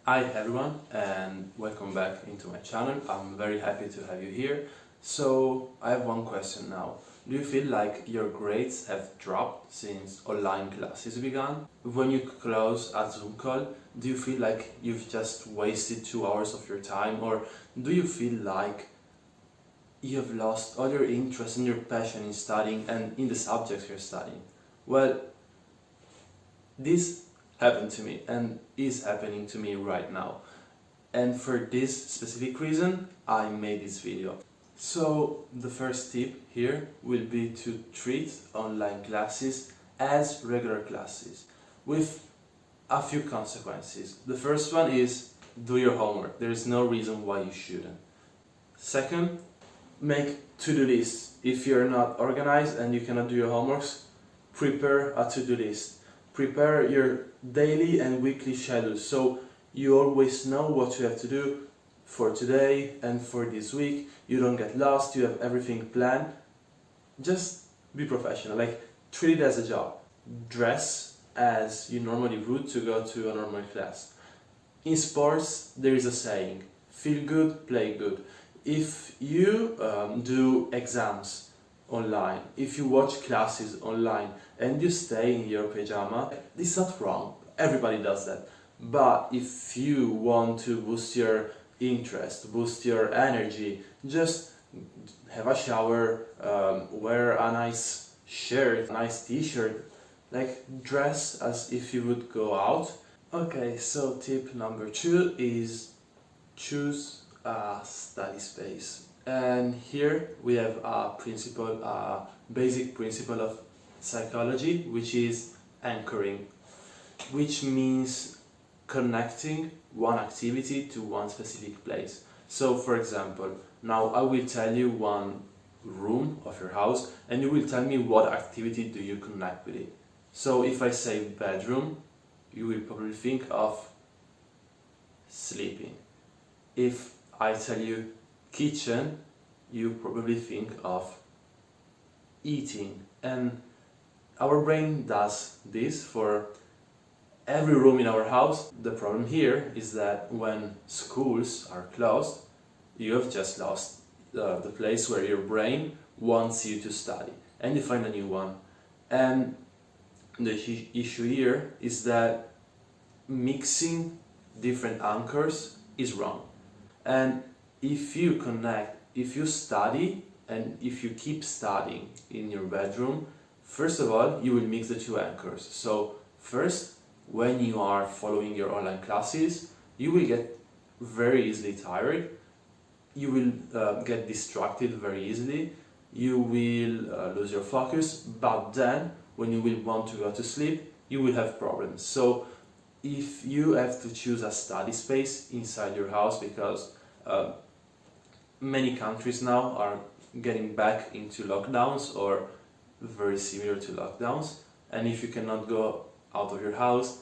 Hi everyone and welcome back into my channel. I'm very happy to have you here. So I have one question now. Do you feel like your grades have dropped since online classes began? When you close a Zoom call, do you feel like you've just wasted 2 hours of your time, or do you feel like you have lost all your interest and your passion in studying and in the subjects you're studying? Well, this happened to me and is happening to me right now. And for this specific reason, I made this video. So the first tip here will be to treat online classes as regular classes with a few consequences. The first one is do your homework. There is no reason why you shouldn't. Second, make to-do lists. If you're not organized and you cannot do your homeworks, prepare a to-do list. Prepare your daily and weekly schedules so you always know what you have to do for today and for this week. You don't get lost, you have everything planned. Just be professional, like treat it as a job. Dress as you normally would to go to a normal class. In sports, there is a saying, feel good, play good. If you do exams online, if you watch classes online and you stay in your pajama, it's not wrong, everybody does that. But if you want to boost your interest, boost your energy, just have a shower, wear a nice shirt, a nice t-shirt, like dress as if you would go out. Okay, so tip number 2 is choose a study space. And here we have a principle, a basic principle of psychology, which is anchoring, which means connecting one activity to one specific place. So for example, now I will tell you one room of your house and you will tell me what activity do you connect with it. So if I say bedroom, you will probably think of sleeping. If I tell you kitchen, you probably think of eating. And our brain does this for every room in our house. The problem here is that when schools are closed, you have just lost the place where your brain wants you to study, and you find a new one. And the issue here is that mixing different anchors is wrong. And if you connect, if you study and if you keep studying in your bedroom, first of all, you will mix the two anchors. So first, when you are following your online classes, you will get very easily tired, you will get distracted very easily, you will lose your focus, but then when you will want to go to sleep, you will have problems. So if you have to choose a study space inside your house, because many countries now are getting back into lockdowns or very similar to lockdowns, and if you cannot go out of your house,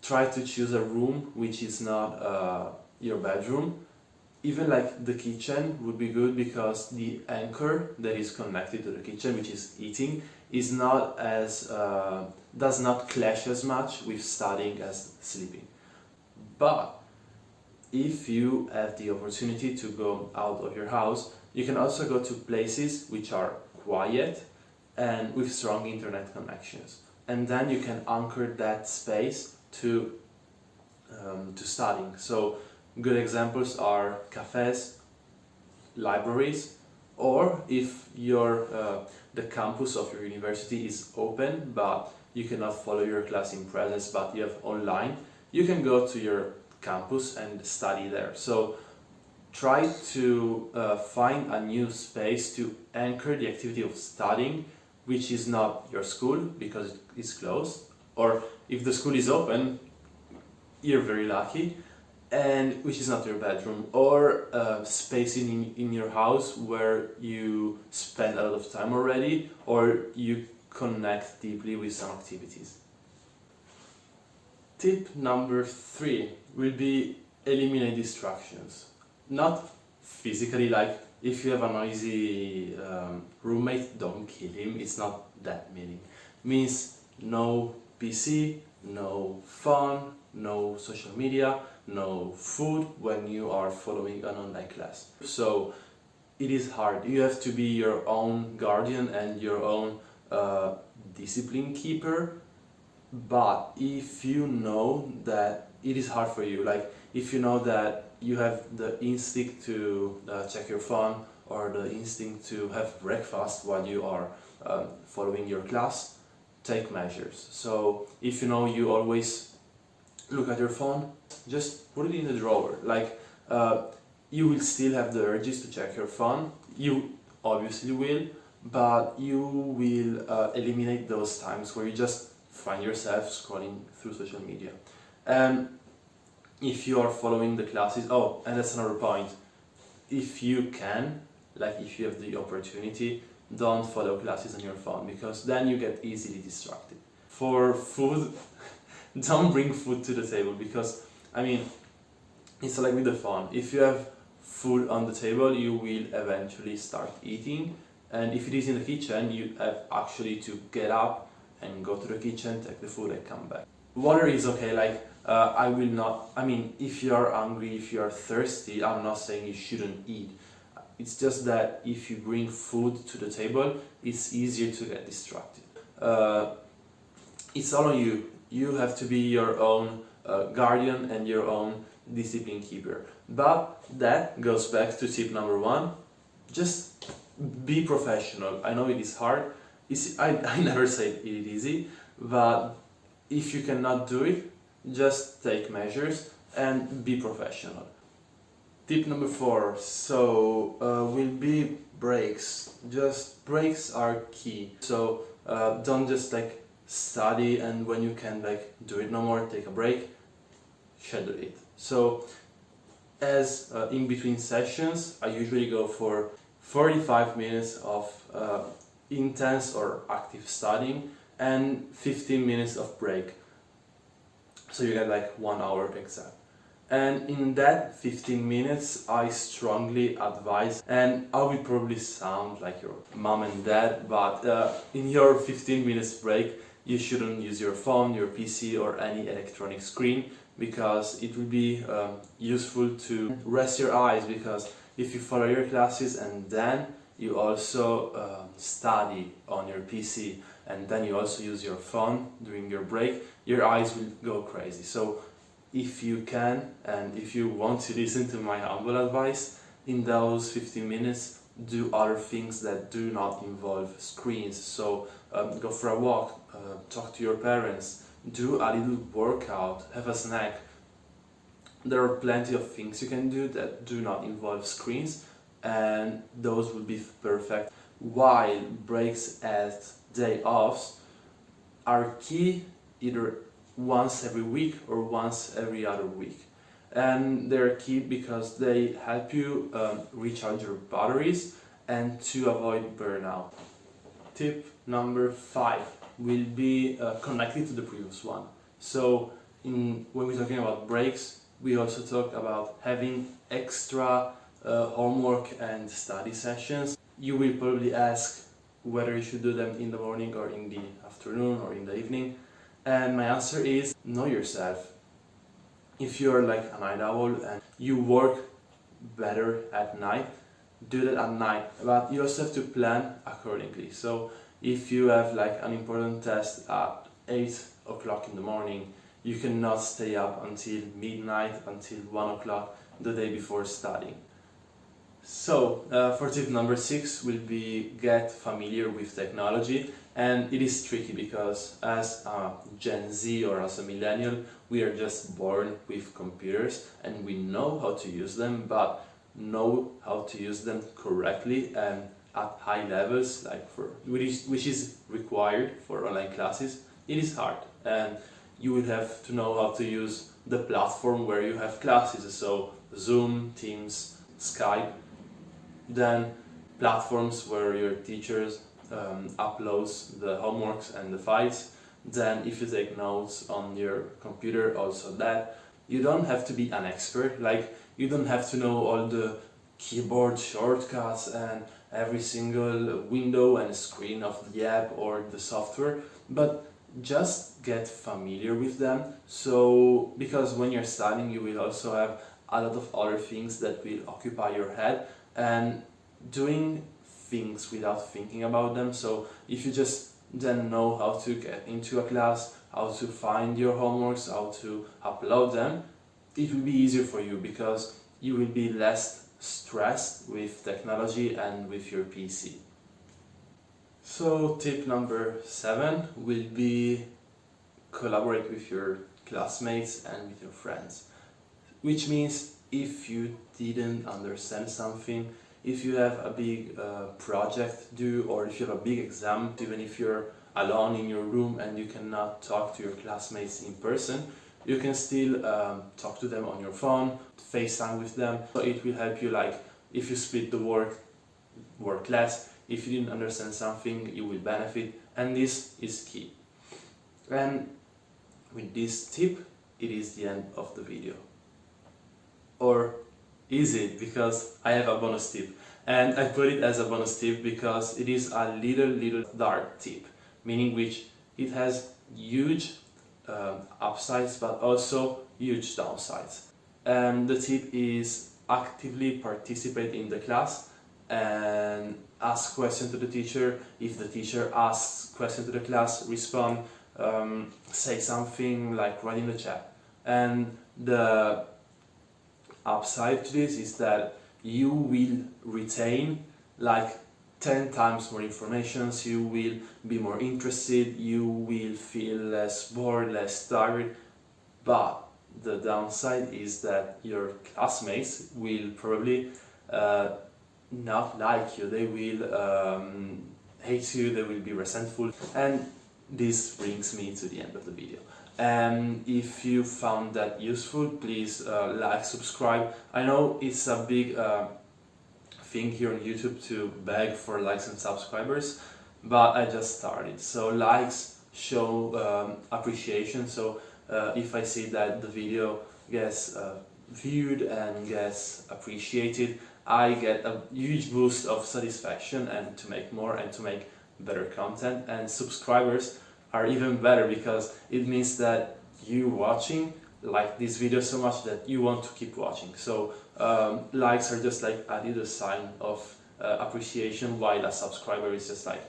try to choose a room which is not your bedroom. Even like the kitchen would be good, because the anchor that is connected to the kitchen, which is eating, is not as does not clash as much with studying as sleeping. But if you have the opportunity to go out of your house, you can also go to places which are quiet and with strong internet connections, and then you can anchor that space to studying. So good examples are cafes, libraries, or if your the campus of your university is open but you cannot follow your class in presence but you have online, you can go to your campus and study there. So try to find a new space to anchor the activity of studying, which is not your school because it's closed, or if the school is open, you're very lucky, and which is not your bedroom, or space in your house where you spend a lot of time already, or you connect deeply with some activities. Tip number 3 will be eliminate distractions. Not physically, like if you have a noisy roommate, don't kill him, it's not that meaning. It means no PC, no phone, no social media, no food when you are following an online class. So it is hard. You have to be your own guardian and your own discipline keeper. But if you know that it is hard for you, like if you know that you have the instinct to check your phone or the instinct to have breakfast while you are following your class, take measures. So if you know you always look at your phone, just put it in the drawer. Like you will still have the urges to check your phone. You obviously will, but you will eliminate those times where you just find yourself scrolling through social media. And if you are following the classes, oh, and that's another point. If you can, like if you have the opportunity, don't follow classes on your phone, because then you get easily distracted. For food, don't bring food to the table, because I mean, it's like with the phone. If you have food on the table, you will eventually start eating, and if it is in the kitchen, you have actually to get up and go to the kitchen, take the food and come back. Water is okay, like I will not, I mean, if you are hungry, if you are thirsty, I'm not saying you shouldn't eat. It's just that if you bring food to the table, it's easier to get distracted. It's all on you. You have to be your own guardian and your own discipline keeper. But that goes back to tip number 1. Just be professional. I know it is hard. I never say it is easy, but if you cannot do it, just take measures and be professional. Tip number 4, will be breaks. Just breaks are key. So don't just like study and when you can like do it no more, take a break, schedule it. So as in between sessions, I usually go for 45 minutes of intense or active studying and 15 minutes of break. So you get like 1 hour exam. And in that 15 minutes, I strongly advise, and I will probably sound like your mom and dad, but in your 15 minutes break, you shouldn't use your phone, your PC or any electronic screen, because it will be useful to rest your eyes, because if you follow your classes and then you also study on your PC and then you also use your phone during your break, your eyes will go crazy. So if you can and if you want to listen to my humble advice, in those 15 minutes do other things that do not involve screens. So go for a walk, talk to your parents, do a little workout, have a snack. There are plenty of things you can do that do not involve screens, and those will be perfect. While breaks at day offs are key, either once every week or once every other week. And they're key because they help you recharge your batteries and to avoid burnout. Tip number 5 will be connected to the previous one. So when we're talking about breaks, we also talk about having extra homework and study sessions. You will probably ask whether you should do them in the morning or in the afternoon or in the evening. And my answer is, know yourself. If you're like a night owl and you work better at night, do that at night. But you also have to plan accordingly. So if you have like an important test at 8 o'clock in the morning, you cannot stay up until midnight, until 1 o'clock the day before studying. So for tip number 6 will be get familiar with technology. And it is tricky because as a Gen Z or as a millennial, we are just born with computers and we know how to use them, but know how to use them correctly and at high levels, like which is required for online classes, it is hard. And you will have to know how to use the platform where you have classes, so Zoom, Teams, Skype, then platforms where your teachers uploads the homeworks and the files. Then if you take notes on your computer, also that. You don't have to be an expert, like you don't have to know all the keyboard shortcuts and every single window and screen of the app or the software, but just get familiar with them. So because when you're studying you will also have a lot of other things that will occupy your head, and doing things without thinking about them. So if you just then know how to get into a class, how to find your homeworks, how to upload them, it will be easier for you because you will be less stressed with technology and with your PC. So tip number 7 will be collaborate with your classmates and with your friends, which means if you didn't understand something, if you have a big project due, or if you have a big exam, even if you're alone in your room and you cannot talk to your classmates in person, you can still talk to them on your phone, FaceTime with them. So it will help you, like if you split the work less. If you didn't understand something, you will benefit, and this is key. And with this tip, it is the end of the video. Or is it? Because I have a bonus tip, and I put it as a bonus tip because it is a little dark tip, meaning which it has huge upsides but also huge downsides. And the tip is actively participate in the class and ask questions to the teacher. If the teacher asks questions to the class, respond, say something, like write in the chat. And the upside to this is that you will retain like 10 times more information, so you will be more interested, you will feel less bored, less tired. But the downside is that your classmates will probably not like you, they will hate you, they will be resentful, and this brings me to the end of the video. And if you found that useful, please like, subscribe. I know it's a big thing here on YouTube to beg for likes and subscribers, but I just started, so likes show appreciation. So if I see that the video gets viewed and gets appreciated, I get a huge boost of satisfaction and to make more and to make better content. And subscribers are even better because it means that you watching like this video so much that you want to keep watching. So likes are just like a little sign of appreciation, while a subscriber is just like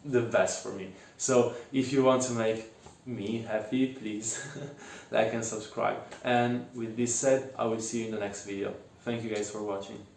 the best for me. So if you want to make me happy, please like and subscribe. And with this said, I will see you in the next video. Thank you guys for watching.